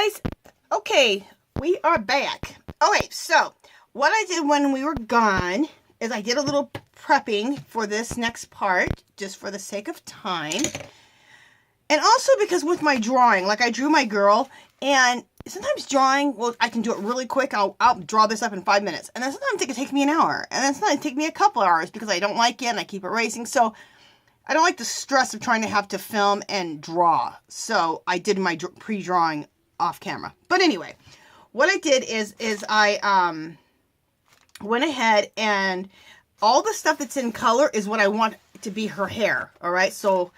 guys. Okay, we are back. Okay, so what I did when we were gone is I did a little prepping for this next part, just for the sake of time. And also because with my drawing, like I drew my girl, and sometimes drawing, well, I can do it really quick. I'll draw this up in 5 minutes. And then sometimes it can take me an hour. And then sometimes it take me a couple hours because I don't like it and I keep erasing. So I don't like the stress of trying to have to film and draw. So I did my pre-drawing off camera. But anyway, what I did is I went ahead and all the stuff that's in color is what I want to be her hair. All right. So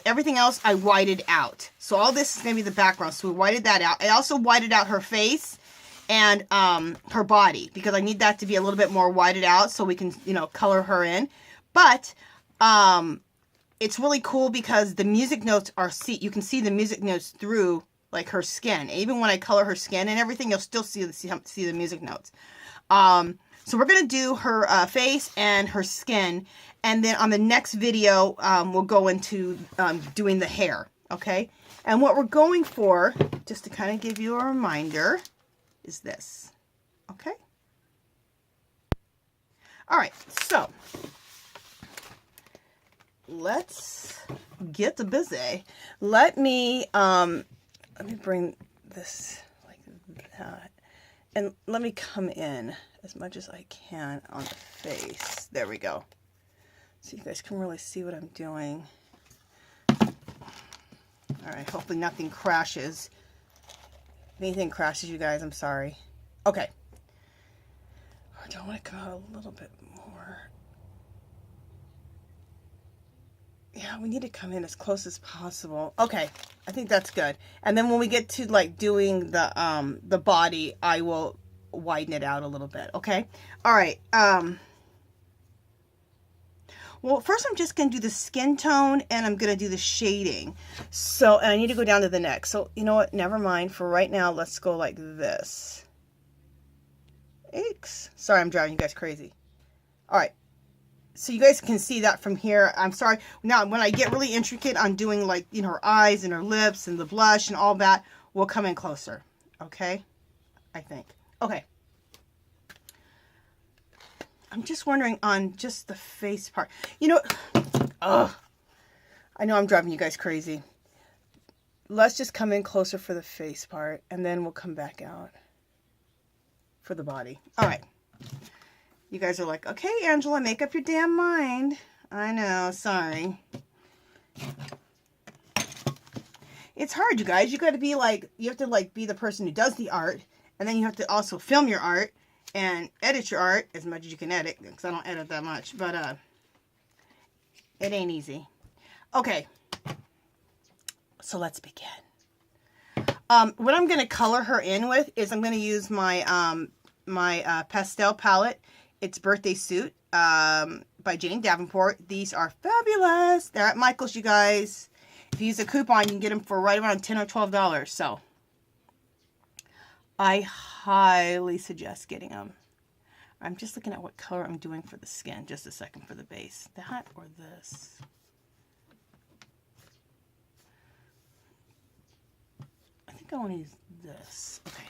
everything else I whited out. So all this is going to be the background. So we whited that out. I also whited out her face and her body because I need that to be a little bit more whited out so we can, you know, color her in. But it's really cool because the music notes are, you can see the music notes through like her skin. Even when I color her skin and everything, you'll still see the music notes. So we're going to do her face and her skin. And then on the next video, we'll go into doing the hair. Okay. And what we're going for, just to kind of give you a reminder, is this. Okay. All right. So let's get busy. Let me bring this like that, and let me come in as much as I can on the face. There we go. So you guys can really see what I'm doing. All right, hopefully nothing crashes. If anything crashes, you guys, I'm sorry. Okay. I don't want to come out a little bit more. Yeah, we need to come in as close as possible. Okay, I think that's good. And then when we get to like doing the body, I will widen it out a little bit. Okay. All right. Well, first I'm just going to do the skin tone and I'm going to do the shading. So, and I need to go down to the neck. So, you know what? Never mind. For right now, let's go like this. Eeks. Sorry, I'm driving you guys crazy. All right. So you guys can see that from here. I'm sorry. Now, when I get really intricate on doing like, you know, her eyes and her lips and the blush and all that, we'll come in closer. Okay? I think. Okay. I'm just wondering on just the face part. You know, I know I'm driving you guys crazy. Let's just come in closer for the face part, and then we'll come back out for the body. All right. You guys are like, okay, Angela, make up your damn mind. I know, sorry. It's hard, you guys. You got to be like, you have to like be the person who does the art, and then you have to also film your art and edit your art as much as you can edit, because I don't edit that much, but it ain't easy. Okay, so let's begin. What I'm going to color her in with is I'm going to use my my pastel palette. It's Birthday Suit by Jane Davenport. These are fabulous. They're at Michael's, you guys. If you use a coupon, you can get them for right around $10 or $12. So I highly suggest getting them. I'm just looking at what color I'm doing for the skin. Just a second for the base. That or this? I think I want to use this. Okay.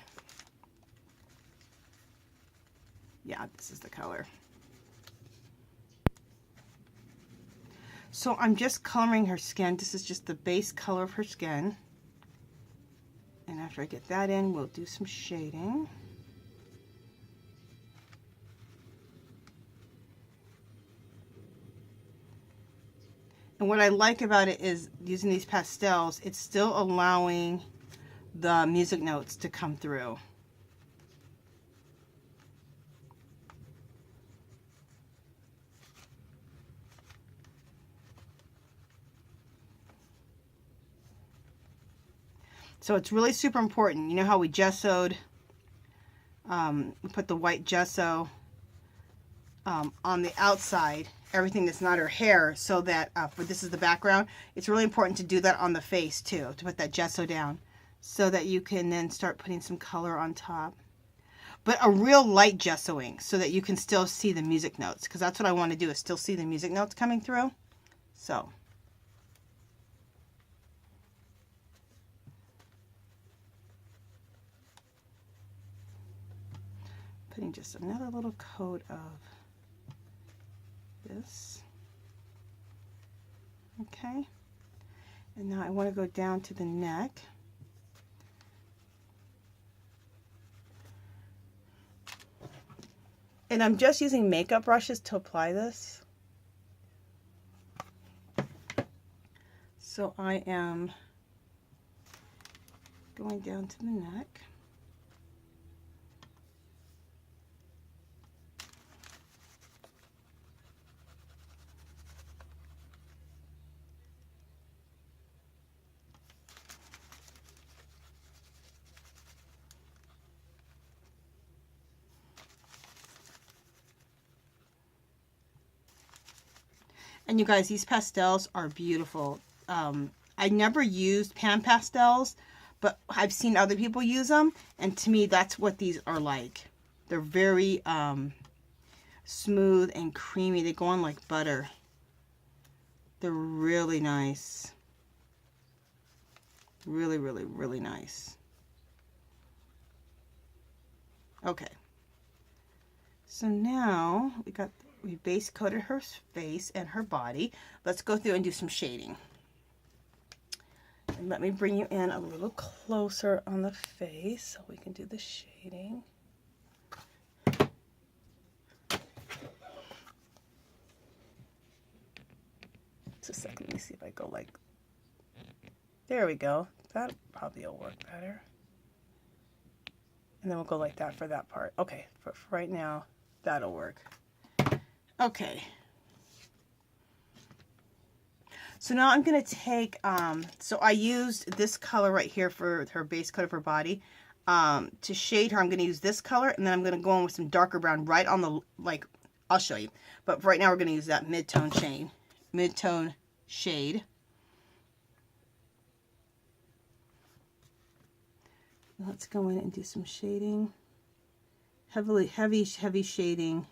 Yeah, this is the color. So I'm just coloring her skin. This is just the base color of her skin. And after I get that in, we'll do some shading. And what I like about it is using these pastels, it's still allowing the music notes to come through. So it's really super important. You know how we gessoed, we put the white gesso on the outside, everything that's not her hair, so that, but this is the background. It's really important to do that on the face too, to put that gesso down, so that you can then start putting some color on top. But a real light gessoing, so that you can still see the music notes, because that's what I want to do, is still see the music notes coming through. So putting just another little coat of this. Okay. And now I want to go down to the neck. And I'm just using makeup brushes to apply this. So I am going down to the neck. And you guys, these pastels are beautiful. I never used pan pastels, but I've seen other people use them. And to me, that's what these are like. They're very smooth and creamy. They go on like butter. They're really nice. Really, really, really nice. Okay. So now we base coated her face and her body. Let's go through and do some shading. And let me bring you in a little closer on the face so we can do the shading. Just a second, let me see if I go like, there we go. That probably will work better. And then we'll go like that for that part. Okay, for right now, that'll work. Okay. So now I'm going to take, so I used this color right here for her base coat of her body. To shade her, I'm going to use this color, and then I'm going to go in with some darker brown right on the, like, I'll show you. But right now we're going to use that mid-tone shade. Let's go in and do some shading. Heavy shading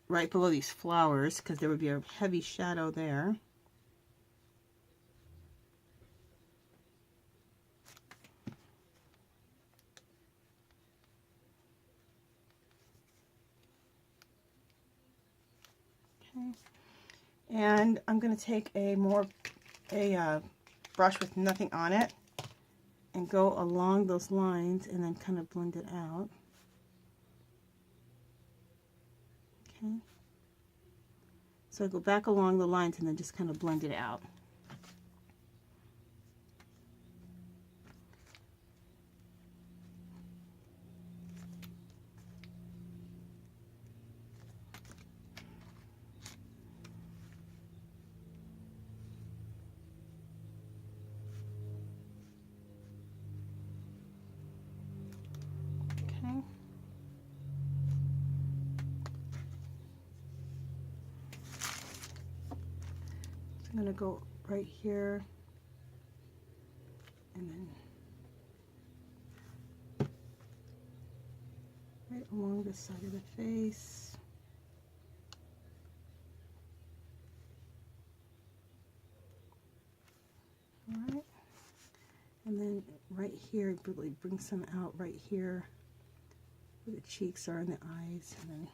right below these flowers, because there would be a heavy shadow there. Okay. And I'm going to take a brush with nothing on it and go along those lines and then kind of blend it out. Okay. So I go back along the lines and then just kind of blend it out. Okay. So I'm going to go right here and then right along the side of the face. All right. And then right here, really bring some out right here where the cheeks are and the eyes. And then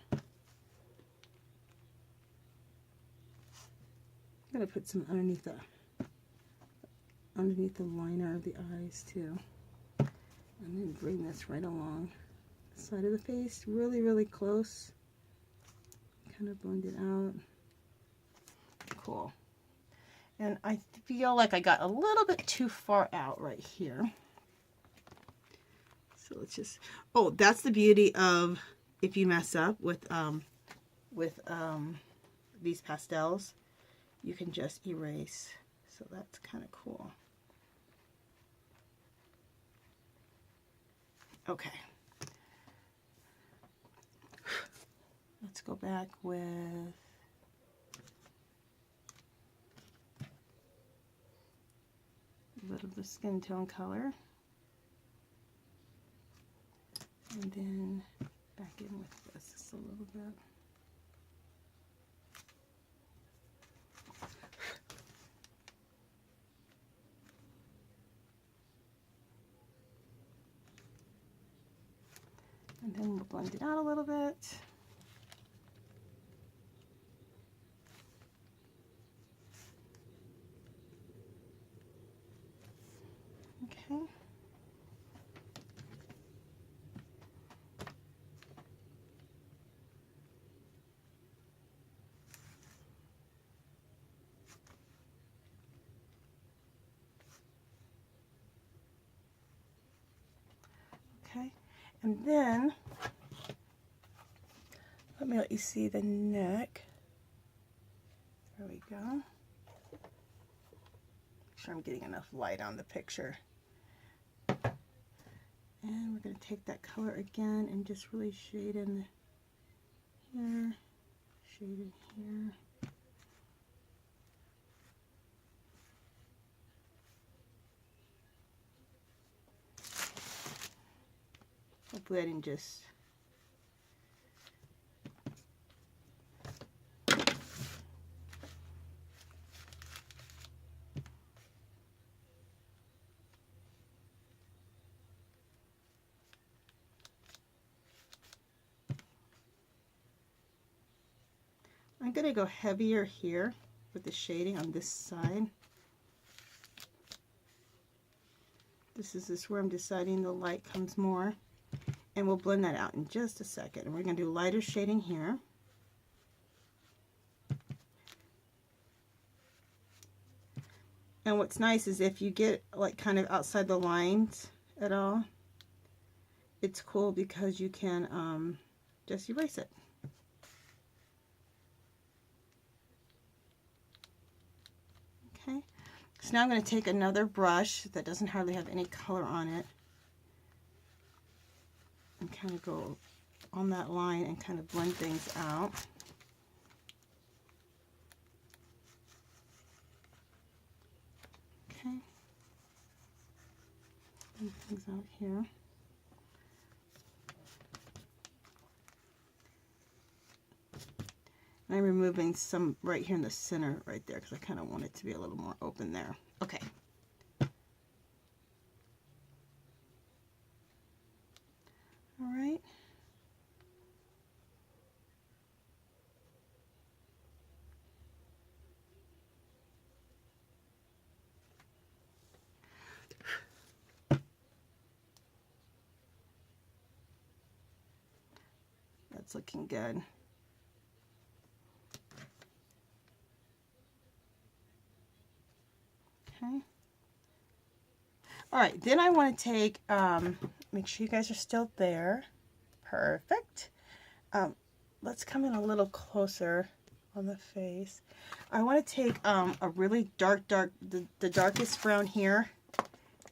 I'm going to put some underneath the liner of the eyes too. And then bring this right along the side of the face, really, really close. Kind of blend it out. Cool. And I feel like I got a little bit too far out right here. So let's just, oh, that's the beauty of if you mess up with these pastels, you can just erase. So that's kind of cool. Okay. Let's go back with a bit of the skin tone color. And then back in with this just a little bit. And And we'll blend it out a little bit. Okay. Okay, and then let me let you see the neck. There we go. Make sure I'm getting enough light on the picture. And we're going to take that color again and just really shade in here, shade in here. Hopefully I didn't just I'm going to go heavier here with the shading on this side. This is where I'm deciding the light comes more. And we'll blend that out in just a second. And we're going to do lighter shading here. And what's nice is if you get like kind of outside the lines at all, it's cool because you can just erase it. Okay, so now I'm going to take another brush that doesn't hardly have any color on it and kind of go on that line and kind of blend things out. Okay, blend things out here. And I'm removing some right here in the center right there because I kind of want it to be a little more open there. Okay. All right. That's looking good. Okay. All right, then I want to take, make sure you guys are still there. Perfect. Let's come in a little closer on the face. I want to take a really dark, the darkest brown here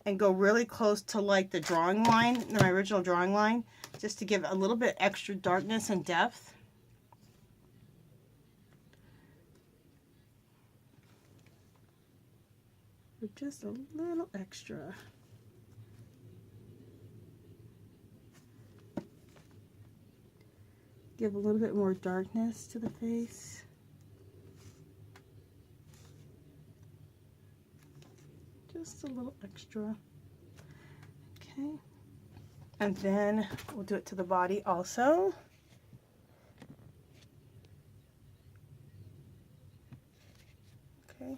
and go really close to like the drawing line, my original drawing line, just to give a little bit extra darkness and depth. Just a little extra. Give a little bit more darkness to the face. Just a little extra. Okay. And then we'll do it to the body also. Okay.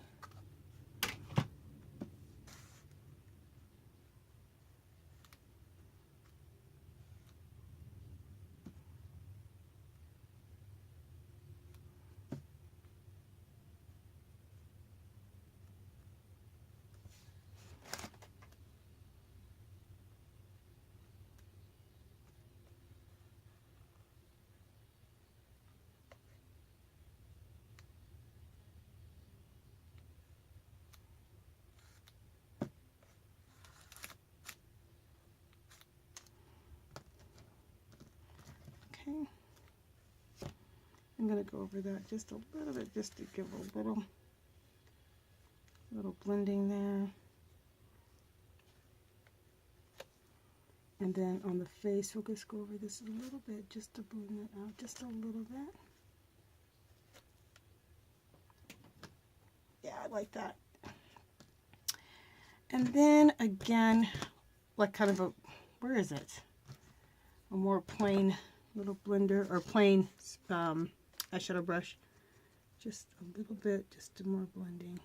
Okay. I'm going to go over that just a little bit, just to give a little blending there. And then on the face, we'll just go over this a little bit, just to blend it out just a little bit. Yeah, I like that. And then again, like kind of a, where is it? a more plain little blender, or plain eyeshadow brush. Just a little bit, just more blending.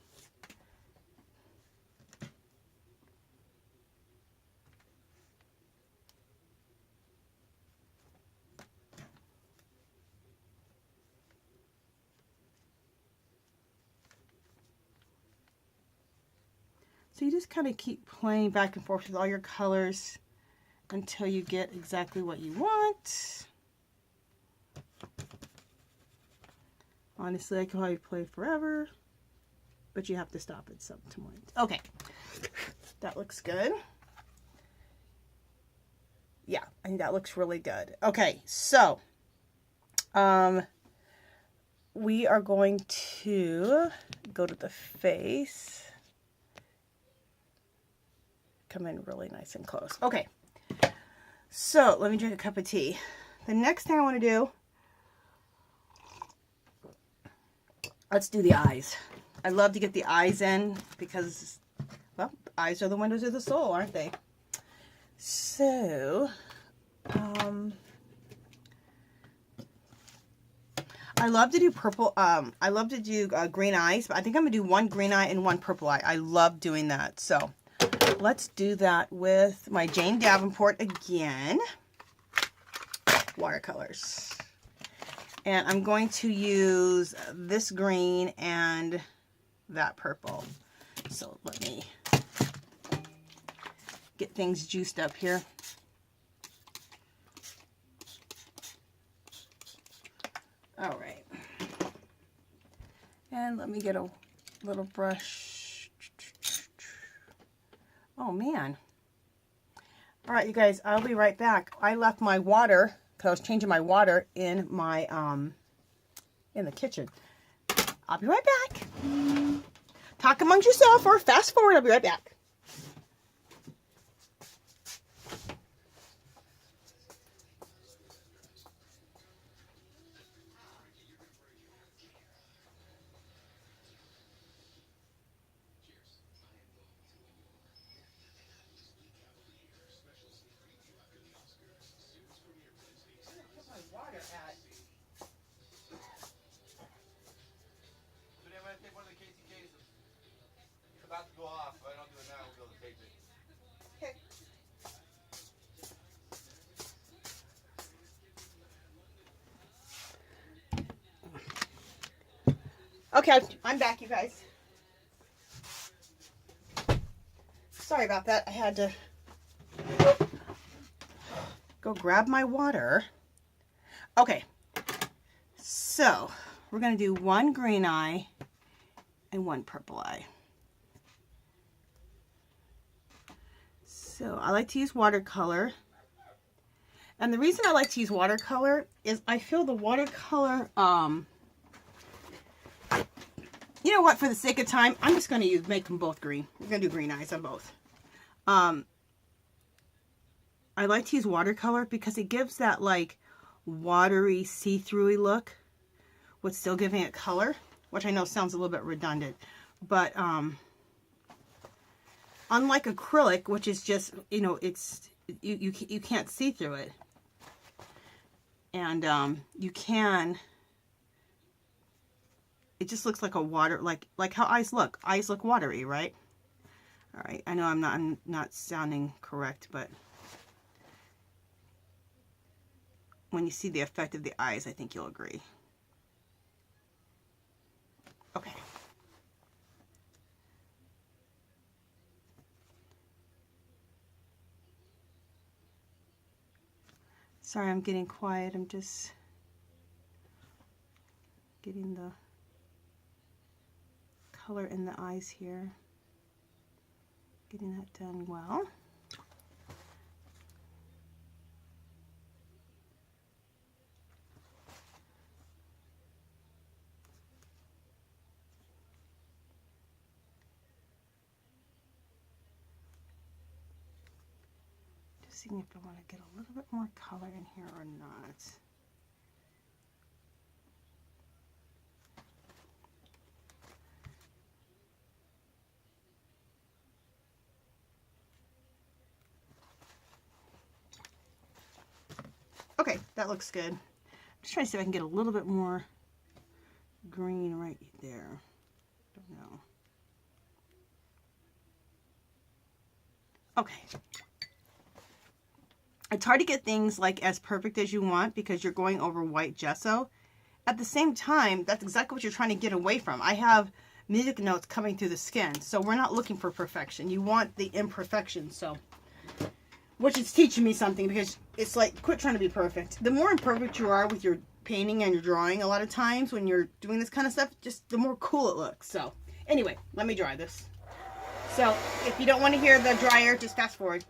So you just kind of keep playing back and forth with all your colors until you get exactly what you want. Honestly, I could probably play forever, but you have to stop at some point. Okay, that looks good. Yeah, I think that looks really good. Okay, so we are going to go to the face. Come in really nice and close. Okay, so let me drink a cup of tea. The next thing I want to do, let's do the eyes. I love to get the eyes in because, well, eyes are the windows of the soul, aren't they? So, I love to do purple, I love to do green eyes, but I think I'm going to do one green eye and one purple eye. I love doing that. So, let's do that with my Jane Davenport again. Watercolors. And I'm going to use this green and that purple. So let me get things juiced up here. All right. And let me get a little brush. Oh man. All right, you guys, I'll be right back. I left my water, because I was changing my water in my, in the kitchen. I'll be right back. Talk amongst yourself or fast forward. I'll be right back. About to go off. If I don't do it now, we'll be able to tape it. Okay, I'm back, you guys. Sorry about that. I had to go grab my water. Okay, so we're going to do one green eye and one purple eye. So I like to use watercolor. And the reason I like to use watercolor is I feel the watercolor, you know what, for the sake of time, I'm just going to make them both green. We're going to do green eyes on both. I like to use watercolor because it gives that like watery, see-through look with still giving it color, which I know sounds a little bit redundant, but unlike acrylic, which is just, you know, it's you can't see through it, and you can. It just looks like a water, like how eyes look. Eyes look watery, right? All right. I know I'm not sounding correct, but when you see the effect of the eyes, I think you'll agree. Okay. Sorry, I'm getting quiet. I'm just getting the color in the eyes here. Getting that done well. Just seeing if I want to get a little bit more color in here or not. Okay, that looks good. I'm just trying to see if I can get a little bit more green right there. Don't know. Okay. It's hard to get things like as perfect as you want because you're going over white gesso. At the same time, that's exactly what you're trying to get away from. I have music notes coming through the skin, so we're not looking for perfection. You want the imperfection, so, which is teaching me something, because it's like, quit trying to be perfect. The more imperfect you are with your painting and your drawing, a lot of times when you're doing this kind of stuff, just the more cool it looks. So anyway, let me dry this. So if you don't want to hear the dryer, just fast forward.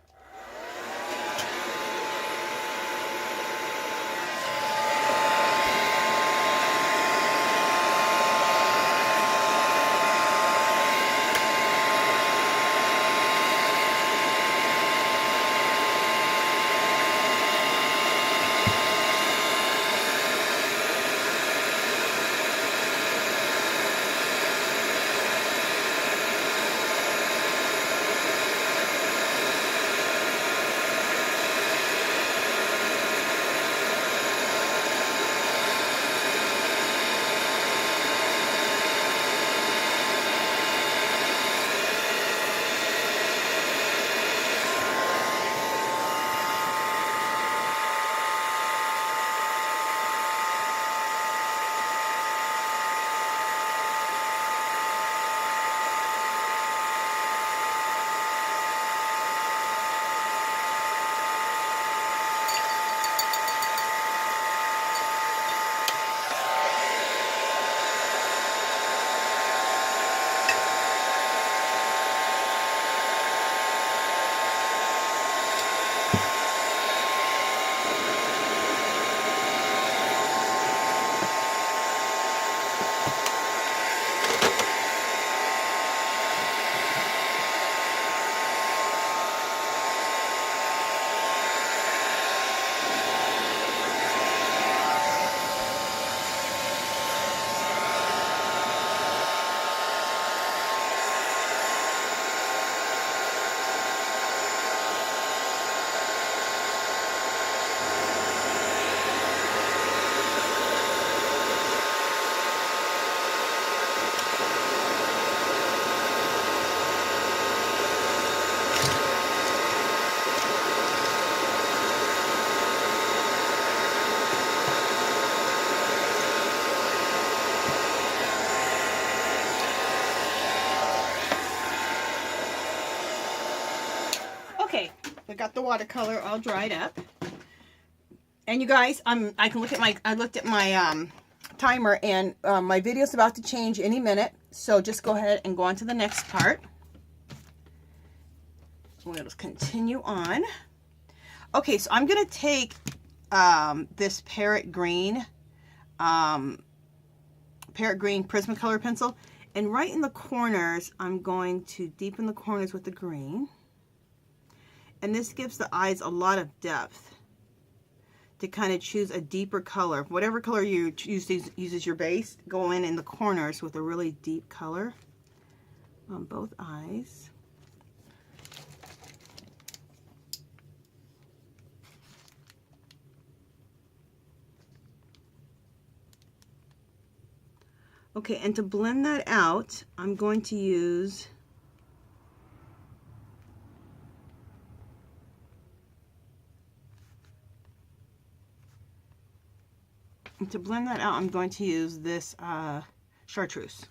Okay, we got the watercolor all dried up. And you guys, I can look at I looked at my timer, and my video's about to change any minute. So just go ahead and go on to the next part. We'll just continue on. Okay, so I'm going to take this Parrot Green Prismacolor pencil, and right in the corners, I'm going to deepen the corners with the green. And this gives the eyes a lot of depth to kind of choose a deeper color. Whatever color you choose uses your base. Go in the corners with a really deep color on both eyes. Okay, and to blend that out, I'm going to use this chartreuse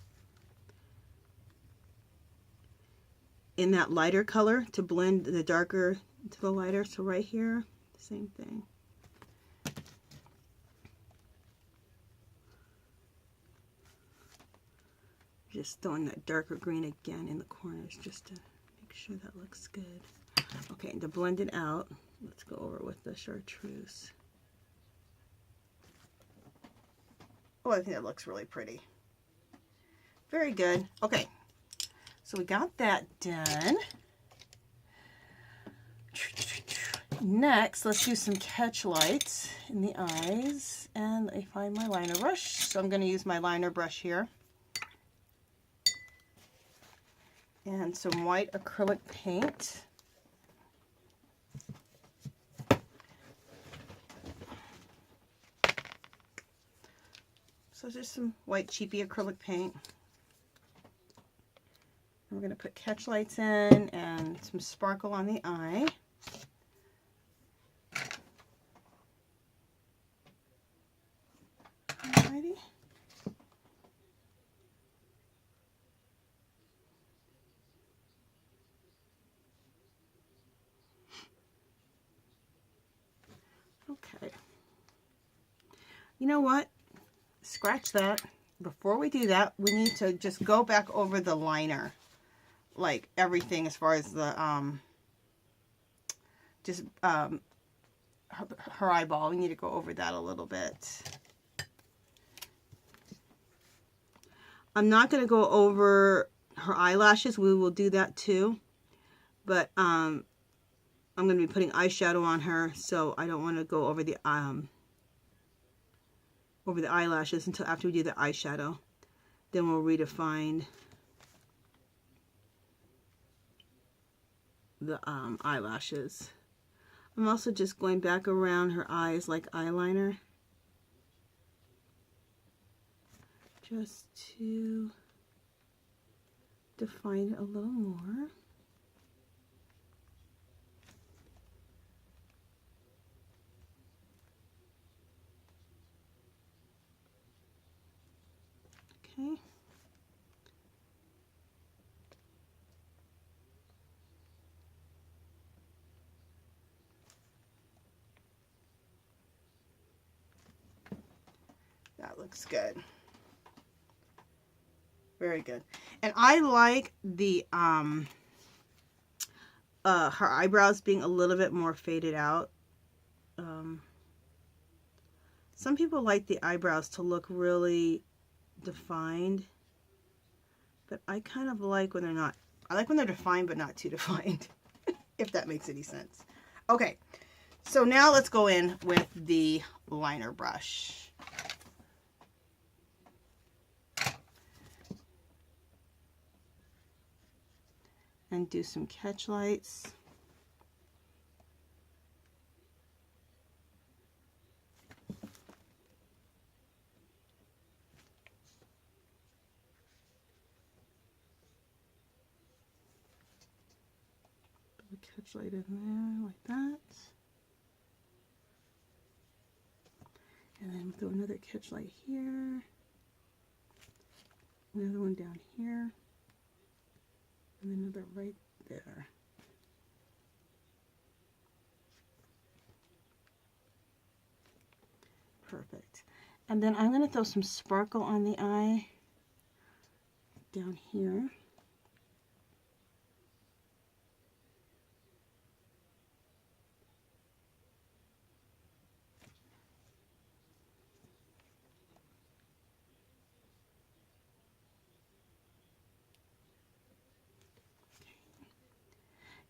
in that lighter color to blend the darker to the lighter. So right here, same thing. Just throwing that darker green again in the corners just to make sure that looks good. Okay, and to blend it out, let's go over with the chartreuse. Oh, I think that looks really pretty. Very good. Okay, so we got that done. Next, let's do some catch lights in the eyes. And let me find my liner brush. So I'm going to use my liner brush here. And some white acrylic paint. So just some white cheapy acrylic paint. And we're going to put catch lights in and some sparkle on the eye. Alrighty. Okay. You know what? Scratch that. Before we do that, we need to just go back over the liner. Like everything as far as the, her eyeball. We need to go over that a little bit. I'm not going to go over her eyelashes. We will do that too. But, I'm going to be putting eyeshadow on her, so I don't want to go over the eyelashes until after we do the eyeshadow. Then we'll redefine the eyelashes. I'm also just going back around her eyes like eyeliner, just to define it a little more. Okay. That looks good. Very good. And I like the her eyebrows being a little bit more faded out. Some people like the eyebrows to look really defined, but I kind of like when they're not. I like when they're defined but not too defined, if that makes any sense. Okay, so now let's go in with the liner brush. And do some catch lights. Put a catch light in there like that. And then throw another catch light here. Another one down here. And another right there. Perfect. And then I'm going to throw some sparkle on the eye down here.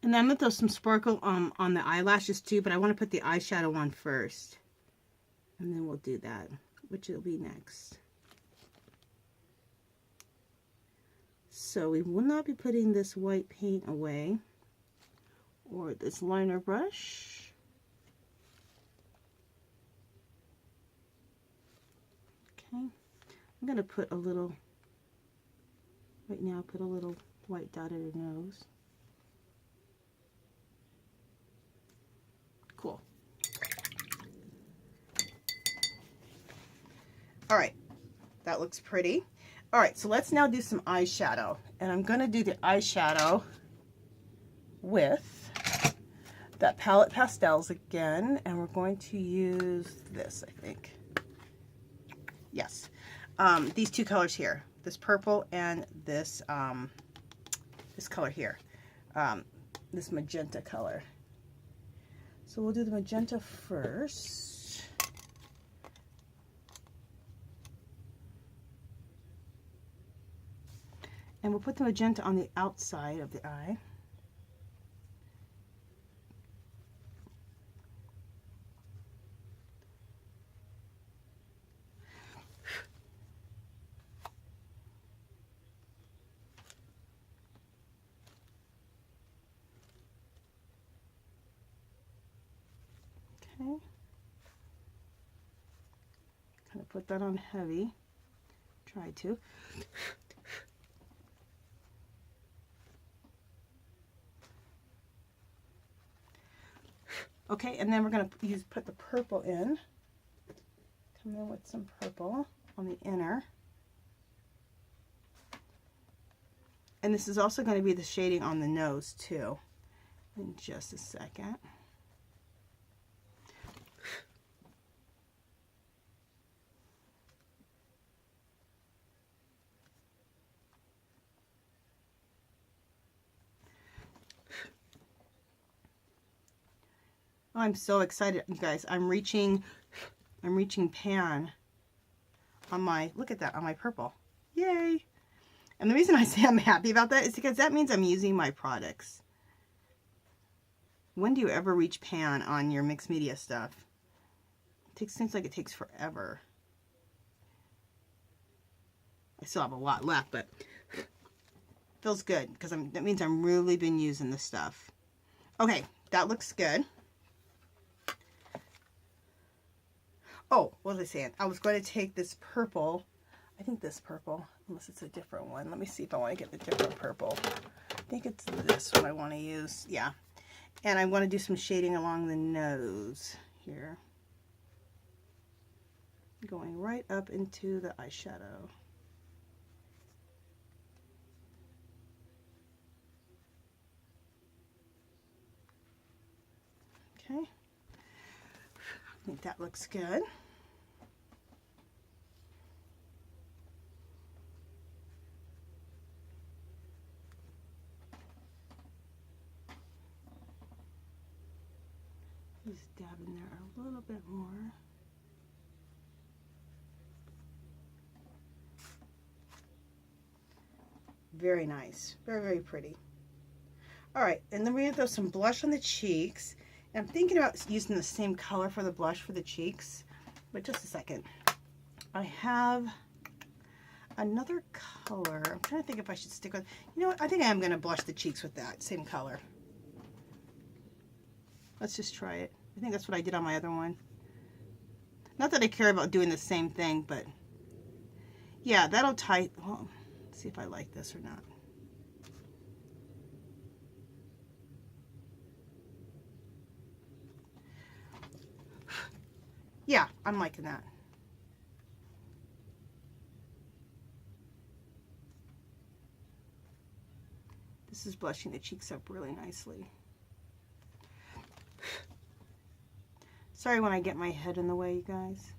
And then I'm going to throw some sparkle on the eyelashes too, but I want to put the eyeshadow on first. And then we'll do that, which will be next. So we will not be putting this white paint away, or this liner brush. Okay, I'm going to put a little, right now put a little white dot at her nose. Cool. All right, that looks pretty. All right, so let's now do some eyeshadow. And I'm going to do the eyeshadow with that Palette Pastels again. And we're going to use this, I think. Yes. These two colors here. This purple and this, this color here. This magenta color. So we'll do the magenta first. And we'll put the magenta on the outside of the eye. Okay. Kind of put that on heavy. try to. Okay, and then we're going to put the purple in. Come in with some purple on the inner. And this is also going to be the shading on the nose too. In just a second. Oh, I'm so excited, you guys. I'm reaching pan on my, look at that, on my purple. Yay! And the reason I say I'm happy about that is because that means I'm using my products. When do you ever reach pan on your mixed media stuff? Seems like it takes forever. I still have a lot left, but feels good because that means I'm really been using the stuff. Okay, that looks good. Oh, what was I saying? I was going to take this purple. I think this purple, unless it's a different one. Let me see if I want to get the different purple. I think it's this one I want to use. Yeah. And I want to do some shading along the nose here. Going right up into the eyeshadow. Okay. I think that looks good. Just dab in there a little bit more. Very nice. Very, very pretty. All right, and then we're going to throw some blush on the cheeks. And I'm thinking about using the same color for the blush for the cheeks. But just a second. I have another color. I'm trying to think if I should stick with, you know what? I think I am going to blush the cheeks with that same color. Let's just try it. I think that's what I did on my other one. Not that I care about doing the same thing, but yeah, that'll tie. Well, let's see if I like this or not. Yeah, I'm liking that. This is blushing the cheeks up really nicely. Sorry when I get my head in the way, you guys.